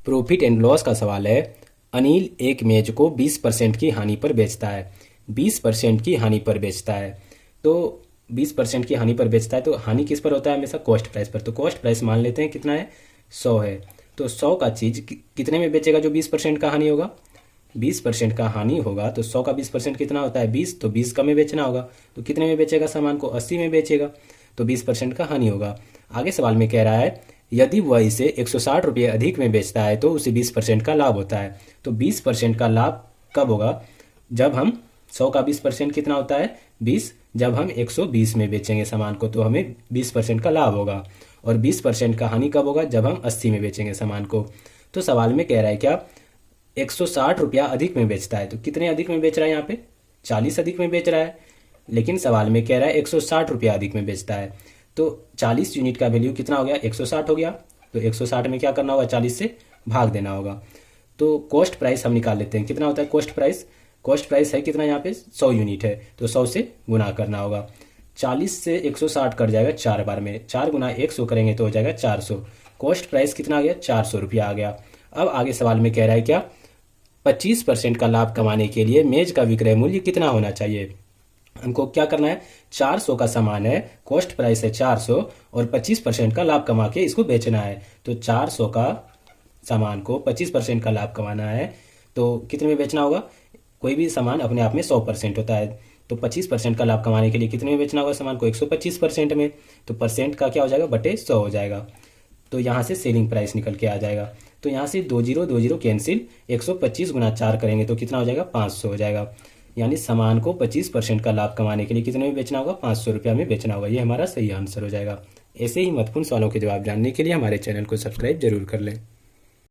Profit and loss का सवाल है। अनिल एक मेज को 20% की हानि पर बेचता है। 20% की हानि पर बेचता है। तो 20% की हानि पर बेचता है तो हानि किस पर होता है? हमेशा कॉस्ट प्राइस पर। तो कॉस्ट प्राइस मान लेते हैं कितना है? 100 है। तो 100 का चीज़ कितने में बेचेगा जो 20% का हानि होगा? 20% का हानि होगा तो 100 का 20% कितना होता है? 20। तो 20 का में बेचना होगा तो कितने में बेचेगा सामान को? 80 में बेचेगा। तो 20% का हानि होगा। आगे सवाल में कह रहा है यदि वह इसे 160 रुपये अधिक में बेचता है तो उसे 20% का लाभ होता है। तो 20% का लाभ कब होगा? जब हम 100 का 20% कितना होता है? 20। जब हम 120 में बेचेंगे सामान को तो हमें 20% का लाभ होगा। और 20% का हानि कब होगा? जब हम 80 में बेचेंगे सामान को। तो सवाल में कह रहा है क्या 160 रुपया अधिक में बेचता है। तो कितने अधिक में बेच रहा है यहाँ पे? 40 अधिक में बेच रहा है। लेकिन सवाल में कह रहा है 160 रुपया अधिक में बेचता है। तो 40 यूनिट का वैल्यू कितना हो गया? 160 हो गया। तो 160 में क्या करना होगा? 40 से भाग देना होगा। तो कॉस्ट प्राइस हम निकाल लेते हैं। कितना होता है कॉस्ट प्राइस? कॉस्ट प्राइस है कितना यहाँ पे? 100 यूनिट है तो 100 से गुना करना होगा। 40 से 160 कट जाएगा 4 बार में। 4 गुना 100 करेंगे तो हो जाएगा 400। कॉस्ट प्राइस कितना आ गया? 400 रुपया आ गया। अब आगे सवाल में कह रहा है क्या 25% का लाभ कमाने के लिए मेज का विक्रय मूल्य कितना होना चाहिए? हमको क्या करना है? 400 का सामान है, कॉस्ट प्राइस है 400 और 25% का लाभ कमा के इसको बेचना है। तो 400 का सामान को 25% का लाभ कमाना है तो कितने में बेचना होगा? कोई भी सामान अपने आप में 100% होता है। तो 25% का लाभ कमाने के लिए कितने में बेचना होगा सामान को? 125% में। तो परसेंट का क्या हो जाएगा? बटे 100 हो जाएगा। तो यहाँ से सेलिंग प्राइस निकल के आ जाएगा। तो यहाँ से 20 कैंसिल, 125 गुना 4 करेंगे तो कितना हो जाएगा? 500 हो जाएगा। यानी सामान को 25% का लाभ कमाने के लिए कितने में बेचना होगा? 500 रुपया में बेचना होगा। ये हमारा सही आंसर हो जाएगा। ऐसे ही महत्वपूर्ण सवालों के जवाब जानने के लिए हमारे चैनल को सब्सक्राइब जरूर कर लें।